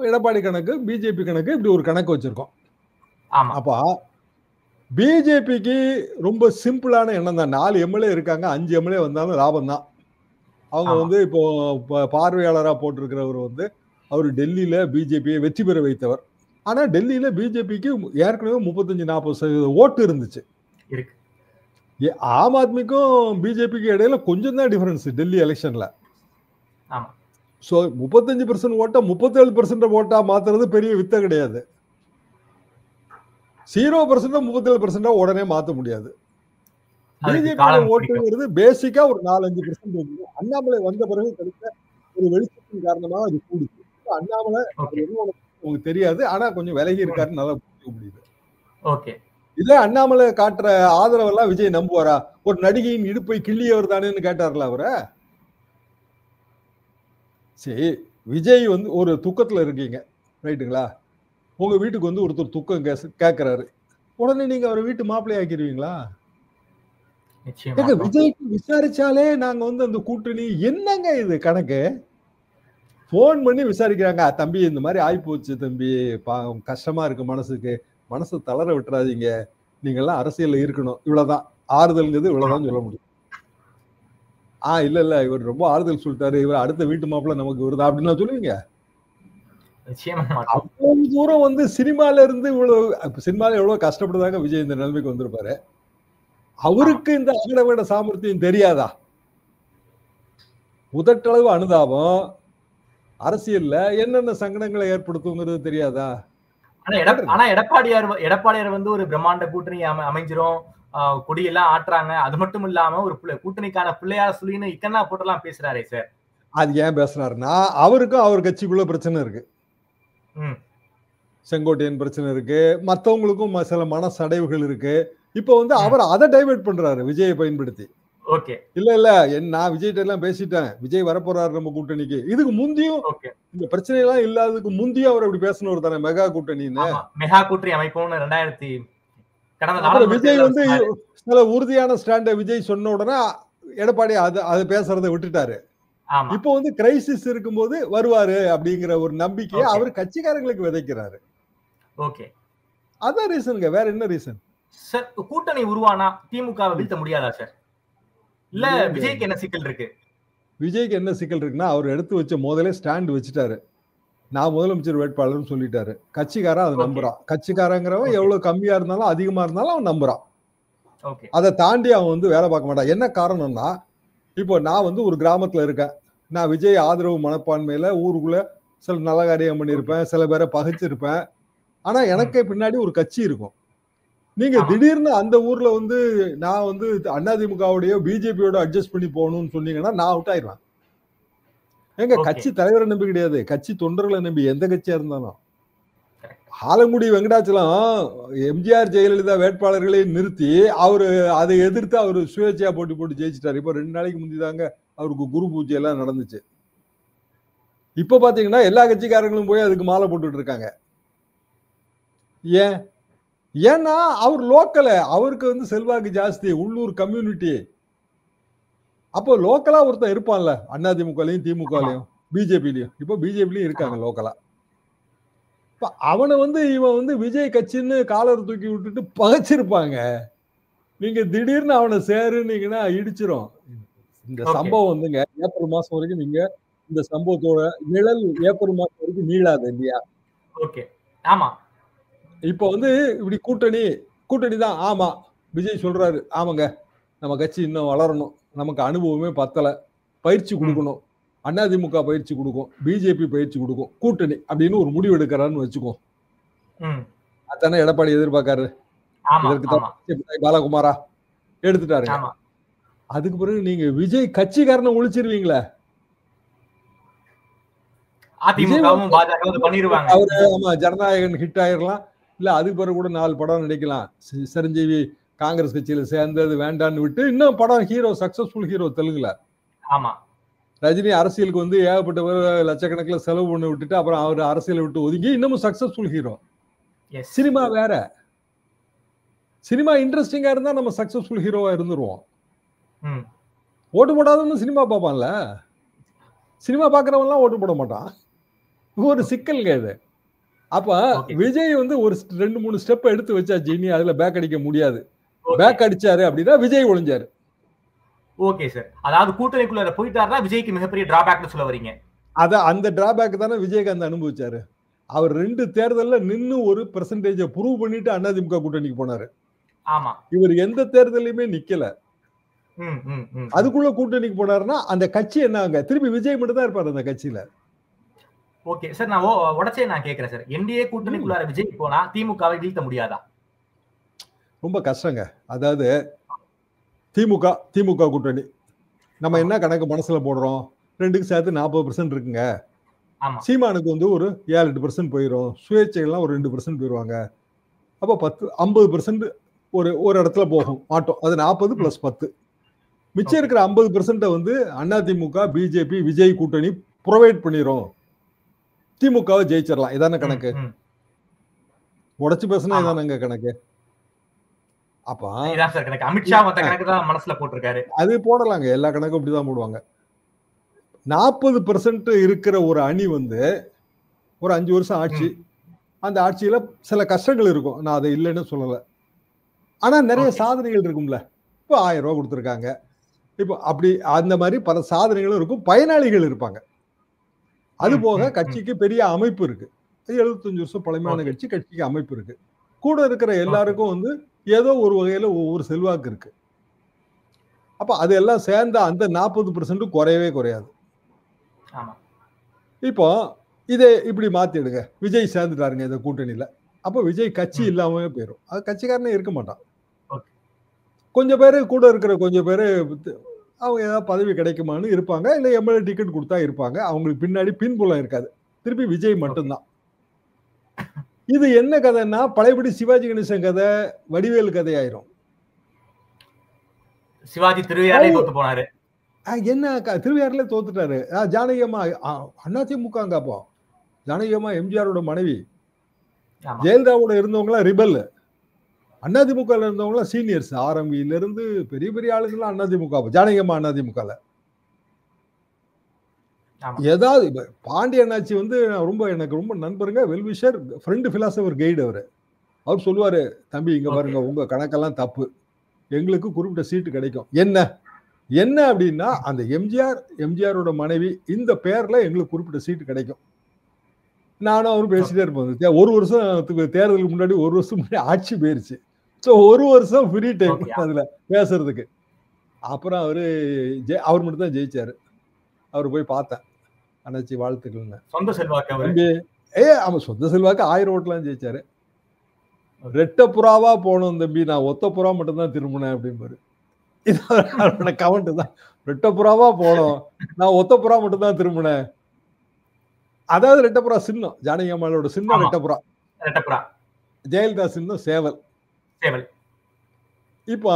Speaker 1: எடப்பாடி கணக்கு, பிஜேபி கணக்கு, இப்படி ஒரு கணக்கு வச்சிருக்கோம். அப்ப பிஜேபிக்கு ரொம்ப சிம்பிளான எண்ணம் தான். 4 எம்எல்ஏ இருக்காங்க, 5 எம்எல்ஏ வந்தாலும் லாபம் தான். அவங்க வந்து இப்போ பார்வையாளராக போட்டிருக்கிறவர் வந்து அவர் டெல்லியில பிஜேபியை வெற்றி பெற வைத்தவர். ஆனா டெல்லியில பிஜேபிக்கு ஏற்கனவே 35-40% ஓட்டு இருந்துச்சு. ஆம் ஆத்மிக்கும் பிஜேபிக்கு இடையில கொஞ்சம் தான் டிஃபரன்ஸ் டெல்லி எலெக்ஷன்ல. சோ 35% ஓட்டா 37% ஓட்டா மாத்துறது பெரிய வித்த கிடையாது. 0% 37% உடனே மாத்த முடியாது. பிஜேபி ஓட்டுங்கிறது பேசிக்கா ஒரு 4-5% இருக்கு. அண்ணாமலை வந்த பிறகு கிடைத்த ஒரு வெளிச்சத்தின் காரணமாக அது கூடுச்சு. அண்ணாமலை உங்களுக்கு தெரியாது, ஆனா கொஞ்சம் விலகி இருக்காருன்னு நல்லா புரிஞ்சுக்க முடியுது. இல்ல அண்ணாமலை காட்டுற ஆதரவெல்லாம் விஜய் நம்புவாரா? ஒரு நடிகையின் இடுப்பை கிள்ளியவர் தானேன்னு கேட்டார்ல அவரை. சரி, விஜய் வந்து ஒரு துக்கத்துல இருக்கீங்க, ரைட்டுங்களா? உங்க வீட்டுக்கு வந்து ஒருத்தர் துக்கம் கேட்கிறாரு, உடனே நீங்க அவரை வீட்டு மாப்பிள்ளை ஆக்கிடுவீங்களா? விஜய்க்கு விசாரிச்சாலே நாங்க வந்து அந்த கூட்டணி என்னங்க இது கணக்கு? போன் பண்ணி விசாரிக்கிறாங்க, தம்பி இந்த மாதிரி ஆயிப்போச்சு தம்பி, கஷ்டமா இருக்கு மனசுக்கு, மனசு தளர விட்டுறாதீங்க, நீங்க எல்லாம் அரசியல்ல இருக்கணும், இவ்வளவுதான் ஆறுதல்ங்கிறது, இவ்வளவுதான் சொல்ல முடியும். இல்ல இவர் ரொம்ப ஆறுதல் சொல்லிட்டாரு, இவர் அடுத்த வீட்டு மாப்பிள்ள நமக்கு வருதா அப்படின்னு சொல்லுவீங்க? அவ்வளவு தூரம் வந்து சினிமால இருந்து இவ்வளவு, சினிமால எவ்வளவு கஷ்டப்படுதாங்க விஜய் இந்த நிலைமைக்கு வந்திருப்பாரு. அவருக்கு இந்த அகடவேட சாமர்த்தியம் தெரியாதா? முதட்டளவு அனுதாபம் அரசியல்ல என்னென்ன சங்கடங்களை ஏற்படுத்துங்கிறது தெரியாதா?
Speaker 6: ஆனா எடப்பாடியார் வந்து ஒரு பிரம்மாண்ட கூட்டணி அமைஞ்சிரும், கொடியெல்லாம் ஆட்டுறாங்க, அது மட்டும் இல்லாம ஒரு கூட்டணிக்கான பிள்ளையார் சொல்லின்னு இக்கன்னா போட்டெல்லாம் பேசுறாரே சார்.
Speaker 1: அது ஏன் பேசுறாருன்னா, அவருக்கும் அவர் கட்சிக்குள்ள பிரச்சனை இருக்கு. செங்கோட்டையன் பிரச்சனை இருக்கு, மற்றவங்களுக்கும் சில மனசடைவுகள் இருக்கு. இப்ப வந்து அவர் அதை டைவர்ட் பண்றாரு விஜயை பயன்படுத்தி. இல்ல நான் விஜய்கிட்ட எல்லாம் பேசிட்டேன், விஜய் வரப்போறாரு நம்ம கூட்டணிக்கு. இதுக்கு முந்தியும் இந்த பிரச்சனை எல்லாம் இல்லாததுக்கு முந்தியும் அவர் அப்படி பேசணும் தானே, மெகா கூட்டணின்னு.
Speaker 6: மெகா கூட்டணி அமைப்போம்
Speaker 1: விஜய் வந்து சில உறுதியான ஸ்டாண்ட விஜய் சொன்ன உடனே எடப்பாடி அது பேசுறதை விட்டுட்டாரு. இப்போ வந்து கிரைசிஸ் இருக்கும்போது வருவாரு அப்படிங்கிற ஒரு நம்பிக்கையை அவர் கட்சிக்காரங்களுக்கு விதைக்கிறாரு. அதான் ரீசனுங்க, வேற என்ன ரீசன்?
Speaker 6: சார் கூட்டணி உருவானா திமுக வீழ்த்த முடியாதா சார்? இல்ல விஜய்க்கு என்ன சிக்கல் இருக்கு?
Speaker 1: விஜய்க்கு என்ன சிக்கல் இருக்குன்னா, அவர் எடுத்து வச்ச முதலே ஸ்டாண்ட் வச்சுட்டாரு, நான் முதலமைச்சர் வேட்பாளர்னு சொல்லிட்டாரு. கட்சிக்காரன் அதை நம்புறான். கட்சிக்காரங்கிறவன் எவ்வளவு கம்மியா இருந்தாலும் அதிகமா இருந்தாலும் அவன் நம்புறான். அதை தாண்டி அவன் வந்து வேலை பார்க்க மாட்டான். என்ன காரணம்னா, இப்போ நான் வந்து ஒரு கிராமத்துல இருக்கேன், நான் விஜய் ஆதரவு மனப்பான்மையில ஊருக்குள்ள சில நல்ல காரியம் பண்ணியிருப்பேன், சில பேரை பகைச்சிருப்பேன், ஆனா எனக்கே பின்னாடி ஒரு கட்சி இருக்கும். நீங்க
Speaker 6: ஆமா.
Speaker 1: திடீர்னு அந்த ஊர்ல வந்து நான் வந்து அதிமுகவுடைய பிஜேபியோட அட்ஜஸ்ட் பண்ணி போகணும்னு சொன்னீங்கன்னா நான் அவுட் ஆயிடுவேன். எங்க
Speaker 6: Okay.
Speaker 1: கட்சி தலைவரை நம்பி கிடையாது, கட்சி தொண்டர்களை நம்பி எந்த கட்சியா இருந்தாலும். ஆலங்குடி வெங்கடாச்சலம் எம்ஜிஆர் ஜெயலலிதா வேட்பாளர்களை நிறுத்தி அவரு அதை எதிர்த்து அவரு சுயேட்சையா போட்டி போட்டு ஜெயிச்சிட்டாரு. இப்ப 2 நாளைக்கு முந்திதாங்க அவருக்கு குரு பூஜை எல்லாம் நடந்துச்சு. இப்ப பாத்தீங்கன்னா எல்லா கட்சிக்காரங்களும் போய் அதுக்கு மாலை போட்டுட்டு இருக்காங்க. ஏன்? ஏன்னா அவர் லோக்கல, அவருக்கு வந்து செல்வாக்கு ஜாஸ்தி, உள்ளூர் கம்யூனிட்டி. அப்போ லோக்கலா ஒருத்தன் இருப்பான்ல, அதிமுகலையும் திமுகலையும் பிஜேபிலையும். இப்போ பிஜேபிலையும் இருக்காங்க லோக்கலா. இப்ப அவனை வந்து இவன் வந்து விஜய் கட்சின்னு காலர் தூக்கி விட்டுட்டு பகைச்சிருப்பாங்க. நீங்க திடீர்னு அவனை சேருன்னீங்கன்னா இடிச்சிரும். இந்த
Speaker 6: Okay.
Speaker 1: சம்பவம் வந்துங்க ஏப்ரல் மாசம் வரைக்கும் நீங்க இந்த சம்பவத்தோட நிழல் ஏப்ரல் மாசம் வரைக்கும் நீளாது இல்லையா?
Speaker 6: ஓகே. ஆமா.
Speaker 1: இப்போ வந்து இப்படி கூட்டணி தான். ஆமா, விஜய் சொல்றாரு, ஆமாங்க நம்ம கட்சி இன்னும் வளரணும், நமக்கு அனுபவமே பத்தல, பயிற்சி கொடுக்கணும், அதிமுக பயிற்சி கொடுக்கும், பிஜேபி பயிற்சி கொடுக்கும், கூட்டணி அப்படின்னு ஒரு முடிவு எடுக்கிறான்னு வச்சுக்கோ.
Speaker 6: ம்.
Speaker 1: அதானே எடப்பாடி எதிர்பார்க்காரு.
Speaker 6: ஆமா.
Speaker 1: இதற்கு
Speaker 6: ஆமா.
Speaker 1: தான் பாலகுமாரா எடுத்துட்டாருங்க.
Speaker 6: ஆமா.
Speaker 1: அதுக்கு பிறகு நீங்க விஜய் கட்சிக்காரனை ஒழிச்சிருவீங்களே.
Speaker 6: அதிமுகவும் பாஜகவும் பண்ணிடுவாங்க.
Speaker 1: அவரு ஆமா ஜனநாயகன் ஹிட் ஆயிரலாம், இல்ல அதுக்கு பிறகு கூட 4 படம் நடிக்கலாம். சிரஞ்சீவி காங்கிரஸ் கட்சியில சேர்ந்தது வேண்டான்னு விட்டு இன்னும் படம் ஹீரோ, சக்சஸ்ஃபுல் ஹீரோ தெலுங்குல.
Speaker 6: ஆமா.
Speaker 1: ரஜினி அரசியலுக்கு வந்து ஏகப்பட்ட லட்சக்கணக்கில் செலவு பண்ணி விட்டுட்டு அப்புறம் அவர் அரசியலை விட்டு ஒதுங்கி இன்னமும் சக்சஸ்ஃபுல் ஹீரோ.
Speaker 6: Yes.
Speaker 1: சினிமா வேற. சினிமா இன்ட்ரெஸ்டிங்கா இருந்தா நம்ம சக்சஸ்ஃபுல் ஹீரோவா இருந்துருவோம்.
Speaker 6: ம்.
Speaker 1: ஓட்டு போடாதவன்னு சினிமா பார்ப்பான்ல, சினிமா பார்க்கறவன்லாம் ஓட்டு போட மாட்டான். ஒரு சிக்கல்ங்க இது. அப்ப
Speaker 6: Okay.
Speaker 1: விஜய் வந்து ஒரு 2-3 ஸ்டெப் எடுத்து வச்சாச்சு, இனி அதுல பேக் அடிக்க முடியாது.
Speaker 6: Okay.
Speaker 1: பேக் அடிச்சாரு அப்படின்னா விஜய் ஒளிஞ்சாரு.
Speaker 6: Okay sir. அதாவது கூட்டணிக்குள்ள போயிட்டாருன்னா விஜய்க்கு மிகப்பெரிய டிராபேக்னு சொல்ல வரீங்க.
Speaker 1: அந்த டிராபேக் தானே விஜயகாந்த் அனுபவிச்சாரு. அவர் 2 தேர்தல்ல நின்னு ஒரு பெர்சன்டேஜை ப்ரூவ் பண்ணிட்டு அதிமுக கூட்டணிக்கு போனாரு.
Speaker 6: ஆமா.
Speaker 1: இவர் எந்த தேர்தலையுமே நிக்கல.
Speaker 6: ம், ம், ம்.
Speaker 1: அதுக்குள்ள கூட்டணிக்கு போனாருன்னா அந்த கட்சி என்னங்க, திருப்பி விஜய் மட்டும் தான் இருப்பாரு அந்த கட்சியில.
Speaker 6: ஓகே சார், நான் உடச்சே நான் கேக்குறேன் சார். என்டிஏ கூட்டணிக்குள்ளார விஜய் போனா திமுகவை வீழ்த்த முடியாதா?
Speaker 1: ரொம்ப கஷ்டங்க. அதாவது திமுக கூட்டணி நம்ம என்ன கணக்கு மனசுல போடுறோம், 2க்கு சேர்த்து 40% இருக்குங்க.
Speaker 6: ஆமா.
Speaker 1: சீமானுக்கு வந்து ஒரு 7-8% போயிடும், சுயேட்சைகள்லாம் ஒரு 2% போயிடுவாங்க. அப்போ 50% ஒரு இடத்துல போகும் மாட்டோம். அது 40 + 10. மிச்சம் இருக்கிற 50% வந்து அதிமுக பிஜேபி விஜய் கூட்டணி ப்ரொவைட் பண்ணிரும், திமுகவை ஜெயிச்சிடலாம். இதான கணக்கு. உடைச்சு பேசினா இதானங்க கணக்கு. அப்ப
Speaker 6: இதான் சார் கணக்கு. அமித்ஷா மத்த கணக்கு தான் மனசுல போட்டிருக்காரு.
Speaker 1: அது போடலாங்க, எல்லா கணக்கும் இப்படிதான் போடுவாங்க. 40% இருக்கிற ஒரு அணி வந்து ஒரு 5 வருஷம் ஆட்சி, அந்த ஆட்சியில சில கஷ்டங்கள் இருக்கும், நான் அதை இல்லைன்னு சொல்லல. ஆனா நிறைய சாதனைகள் இருக்கும்ல. இப்போ 1000 ரூபாய் கொடுத்துருக்காங்க, இப்போ அப்படி அந்த மாதிரி பல சாதனைகளும் இருக்கும், பயனாளிகள் இருப்பாங்க. அது போக கட்சிக்கு பெரிய அமைப்பு இருக்கு. 75 வருஷம் பழமையான கட்சிக்கு அமைப்பு இருக்கு. கூட இருக்கிற எல்லாருக்கும் வந்து ஏதோ ஒரு வகையில ஒவ்வொரு செல்வாக்கு இருக்கு. அப்ப அதெல்லாம் சேர்ந்த அந்த 40% குறையவே குறையாது. இப்போ இதை இப்படி மாத்திடுங்க, விஜய் சேர்ந்துட்டாருங்க இந்த கூட்டணியில. அப்ப விஜய் கட்சி இல்லாமவே போயிடும், அது கட்சிக்காரனே இருக்க மாட்டான். கொஞ்சம் பேரு கூட இருக்கிற கொஞ்சம் பேரு அவங்க ஏதாவது பதவி கிடைக்குமான்னு இருப்பாங்க, இல்ல எம்எல்ஏ டிக்கெட் கொடுத்தா இருப்பாங்க. அவங்களுக்கு பின்னாடி பின்புலம் இருக்காது, திருப்பி விஜய் மட்டும்தான். இது என்ன கதைன்னா பழையபடி சிவாஜி கணேசன் கதை, வடிவேலு கதை ஆயிரும்.
Speaker 6: சிவாஜி திருவையாரே தோத்து போனாரு.
Speaker 1: என்ன திருவையாறுல தோத்துட்டாரு. ஜானகி அம்மா அதிமுக, அப்போ ஜானகி அம்மா எம்ஜிஆரோட மனைவி. ஜெயலலிதாவோட இருந்தவங்களாம் ரிபல், அதிமுக இருந்தவங்களாம் சீனியர்ஸ். ஆரம்பியில இருந்து பெரிய பெரிய ஆளுங்களாம் அதிமுக, ஜானகி அம்மா அதிமுக. ஏதாவது பாண்டியனாச்சி வந்து எனக்கு ரொம்ப நண்பருங்க, வெல்விஷர், ஃப்ரெண்டு, பிலாசபர், கைடு. அவர் சொல்லுவாரு, தம்பி இங்க பாருங்க உங்க கணக்கெல்லாம் தப்பு, எங்களுக்கு குறிப்பிட்ட சீட்டு கிடைக்கும். என்ன அப்படின்னா அந்த எம்ஜிஆரோட மனைவி இந்த பேர்ல எங்களுக்கு குறிப்பிட்ட சீட்டு கிடைக்கும். நானும் அவரும் பேசிட்டே இருப்போம். ஒரு வருஷத்துக்கு தேர்தலுக்கு முன்னாடி, ஒரு வருஷம் முன்னாடி ஆட்சி போயிருச்சு. ஸோ ஒரு வருஷம் ஃப்ரீ டைம் அதுல பேசுறதுக்கு. அப்புறம் அவர் மட்டும் தான் ஜெயிச்சாரு. அவர் போய் பார்த்தேன், அண்ணாச்சி வாழ்த்துக்கள்ங்க.
Speaker 6: சொந்த செல்வாக்கு
Speaker 1: ஆமா, சொந்த செல்வாக்கு 1000 ஓட்டுலாம் ஜெயிச்சாரு. ரெட்ட புறாவா போனோம் தம்பி, நான் ஒத்த புறா மட்டும்தான் திரும்பினேன் அப்படிம்பாரு. இது அவரோட கமெண்ட் தான். ரெட்ட புறாவா போனோம், நான் ஒத்த புறா மட்டும்தான் திரும்பினேன். அதாவது ரெட்டப்புறா சின்னம், ஜானகி அம்மாளோட சின்னம் ரெட்டப்புறா, ஜெயலலிதா சின்னம் சேவல். இப்போ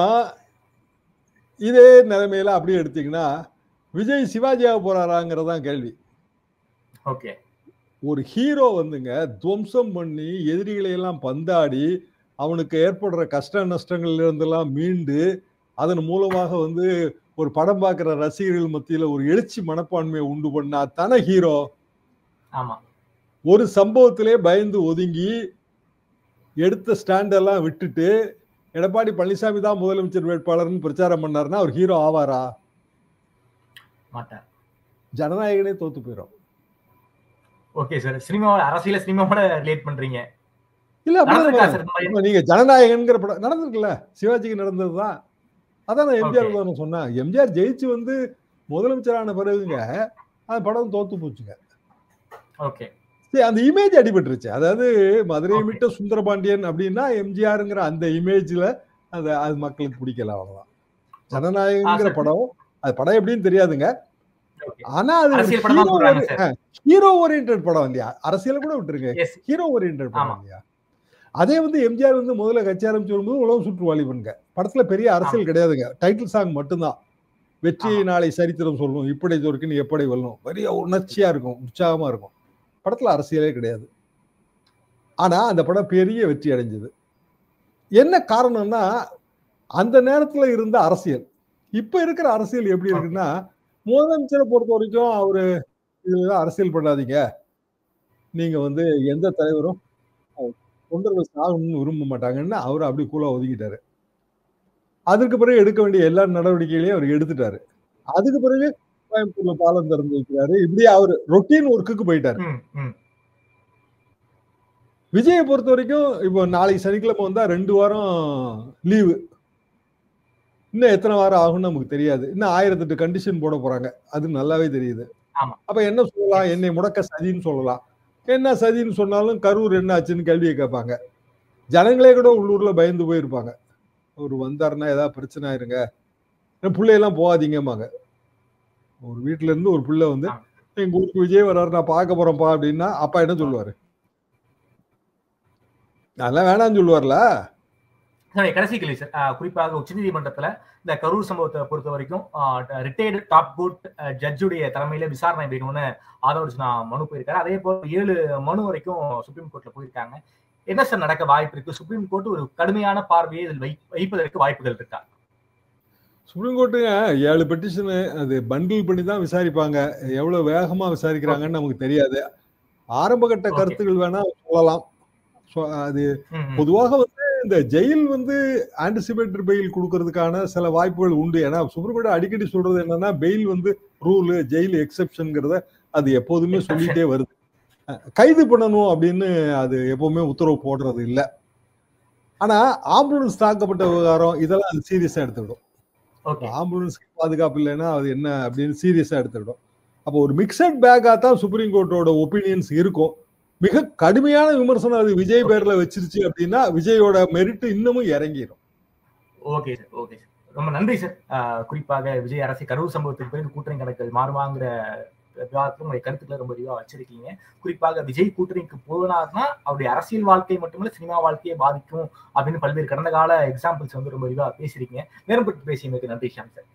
Speaker 1: இதே நிலைமையில அப்படியே எடுத்தீங்கன்னா விஜய் சிவாஜியாக போறாராங்கிறதான் கேள்வி.
Speaker 6: ஓகே,
Speaker 1: ஒரு ஹீரோ வந்துங்க துவம்சம் பண்ணி எதிரிகளை எல்லாம் பந்தாடி அவனுக்கு ஏற்படுற கஷ்ட நஷ்டங்கள்ல இருந்தெல்லாம் மீண்டு அதன் மூலமாக வந்து ஒரு படம் பார்க்கிற ரசிகர்கள் மத்தியில ஒரு எழுச்சி மனப்பான்மையை உண்டு பண்ணா தானே ஹீரோ.
Speaker 6: ஆமா,
Speaker 1: ஒரு சம்பவத்திலே பயந்து ஒதுங்கி எடுத்த ஸ்டாண்டெல்லாம் விட்டுட்டு எடப்பாடி பழனிசாமி தான் முதலமைச்சர் வேட்பாளர்னு பிரச்சாரம் பண்ணாருன்னா அவர் ஹீரோ ஆவாரா?
Speaker 6: மாட்டார்.
Speaker 1: ஜனநாயகனே தோத்து போயிடும்.
Speaker 6: ஓகே சார், சினிமாவோட அரசியல சினிமாவோட ரிலேட் பண்றீங்க.
Speaker 1: இல்ல அப்படி நீங்க ஜனநாயகன்ங்கிற படம் நடந்திருக்குல்ல, சிவாஜிக்கு நடந்ததுதான். அதான் நான் எம்ஜிஆர் தான் சொன்னேன். எம்ஜிஆர் ஜெயிச்சு வந்து முதலமைச்சரான பிறகுங்க அந்த படம் தோத்து போச்சுங்க.
Speaker 6: ஓகே,
Speaker 1: அந்த இமேஜ் அடிபட்டுருச்சு. அதாவது மதுரை மீட்ட சுந்தரபாண்டியன் அப்படின்னா எம்ஜிஆருங்கிற அந்த இமேஜ்ல அது மக்களுக்கு பிடிக்கல, அவ்வளவுதான். ஜனநாயகங்கிற படம், அது படம் எப்படின்னு தெரியாதுங்க. ஆனா அது ஹீரோ ஓரியன்டட் படம் இல்லையா? அரசியல கூட விட்டுருங்க, ஹீரோ ஓரியன்டட் படம் இல்லையா? அதே வந்து எம்ஜிஆர் வந்து முதல்ல கட்சி ஆரம்பிச்சு வரும்போது உலகம் சுற்று வாலிபன்ங்க படத்துல பெரிய அரசியல் கிடையாதுங்க, டைட்டில் சாங் மட்டும்தான். வெற்றி நாளை சரித்திரம் சொல்லணும், இப்படி இருக்குன்னு எப்படி வெல்லணும், பெரிய உணர்ச்சியா இருக்கும், உற்சாகமா இருக்கும். படத்துல அரசியலே கிடையாது. ஆனா அந்த படம் பெரிய வெற்றி அடைஞ்சது. என்ன காரணம்னா அந்த நேரத்துல இருந்த அரசியல். இப்ப இருக்கிற அரசியல் எப்படி இருக்குன்னா, முதலமைச்சரை பொறுத்த வரைக்கும் அவரு இதுல அரசியல் பண்ணாதீங்க, நீங்க வந்து எந்த தலைவரும் தொண்டர்கள் சாகணும்னு விரும்ப மாட்டாங்கன்னு அவரு அப்படி கூலா ஒதுக்கிட்டாரு. அதுக்கு பிறகு எடுக்க வேண்டிய எல்லா நடவடிக்கைகளையும் அவர் எடுத்துட்டாரு. அதுக்கு பிறகு கோயம்புத்தூர்ல பாலம் திறந்து வைக்கிறாரு. இப்படி அவர் ரொட்டீன் ஒர்க்குக்கு போயிட்டாரு. விஜயை பொறுத்த வரைக்கும் இப்போ நாளைக்கு சனிக்கிழமை வந்தா 2 வாரம் லீவு. இன்னும் எத்தனை வாரம் ஆகும்னு நமக்கு தெரியாது. இன்னும் 1008 கண்டிஷன் போட போறாங்க, அது நல்லாவே தெரியுது. அப்ப என்ன சொல்லலாம்? என்னை முடக்க சதின்னு சொல்லலாம். என்ன சதின்னு சொன்னாலும் கரூர் என்ன ஆச்சுன்னு கேள்வியை கேட்பாங்க. ஜனங்களே கூட உள்ளூர்ல பயந்து போயிருப்பாங்க. ஒரு வந்தாருன்னா ஏதாவது பிரச்சனை ஆயிருங்க, பிள்ளையெல்லாம் போகாதீங்கம்பாங்க. ஒரு வீட்டுல இருந்து ஒரு பிள்ளை வந்து எங்க ஊருக்கு விஜய் வர்றாரு, நான் பார்க்க போறேன்ப்பா அப்படின்னா அப்பா என்ன சொல்லுவாரு? அதெல்லாம் வேணாம்னு சொல்லுவார்ல.
Speaker 6: கடைசி கேள்வி சார், குறிப்பாக உச்சநீதிமன்றத்துல இந்த கரூர் சம்பவத்தை பொறுத்த வரைக்கும் ரிட்டையர்டு டாப் கோர்ட் ஜட்ஜுடைய தலைமையில விசாரணை வேணும்னு ஆதரவு மனு போயிருக்காரு. அதே போல 7 மனு வரைக்கும் சுப்ரீம் கோர்ட்ல போயிருக்காங்க. என்ன சார் நடக்க வாய்ப்பு இருக்கு? சுப்ரீம் கோர்ட் ஒரு கடுமையான பார்வையை இதில் வைப்பதற்கு வாய்ப்புகள் இருக்கா?
Speaker 1: சுப்ரீம் கோர்ட்டுங்க 7 பெட்டிஷனு அது பண்டில் பண்ணி தான் விசாரிப்பாங்க. எவ்வளவு வேகமா விசாரிக்கிறாங்கன்னு நமக்கு தெரியாது. ஆரம்ப கட்ட கருத்துக்கள் வேணா சொல்லலாம். அது பொதுவாக வந்து இந்த ஜெயில் வந்து ஆன்டிசிபேட்டரி பெயில் கொடுக்கறதுக்கான சில வாய்ப்புகள் உண்டு. ஏன்னா சுப்ரீம் கோர்ட் அடிக்கடி சொல்றது என்னன்னா, பெயில் வந்து ரூலு, ஜெயில் எக்ஸெப்ஷன்ங்கிறத அது எப்போதுமே சொல்லிட்டே வருது. கைது பண்ணணும் அப்படின்னு அது எப்பவுமே உத்தரவு போடுறது இல்லை. ஆனா ஆம்புலன்ஸ் தாக்கப்பட்ட விவகாரம் இதெல்லாம் அது சீரியஸா எடுத்துக்கிடும். ஆம்புலன்ஸ்க்கு பாதுகாப்பு இல்லைன்னா அது என்ன அப்படின்னு சீரியஸா எடுத்துக்கிடும். அப்போ ஒரு மிக்சட் பேக்கா தான் சுப்ரீம் கோர்ட்டோட ஒப்பீனியன்ஸ் இருக்கும். மிக கடுமையான விமர்சனம் அது விஜய் பேர்ல வச்சிருச்சு அப்படின்னா விஜயோட மெரிட் இன்னமும் இறங்கிடும்.
Speaker 6: ஓகே சார், ஓகே சார், ரொம்ப நன்றி சார். குறிப்பாக விஜய் அரசு கரூர் சம்பவத்துக்கு பிறகு கூட்டணி கணக்குகள் மாறுவாங்கிற விவாதத்துல உங்களுடைய கருத்துக்களை ரொம்ப தெளிவா வச்சிருக்கீங்க. குறிப்பாக விஜய் கூட்டணிக்கு போனார்னா அவருடைய அரசியல் வாழ்க்கை மட்டுமில்ல சினிமா வாழ்க்கையை பாதிக்கும் அப்படின்னு பல்வேறு கடந்த கால எக்ஸாம்பிள்ஸ் வந்து ரொம்ப தெளிவா பேசியிருக்கீங்க. நேரம் பற்றி பேசியமைக்கு நன்றி ஷாம் சார்.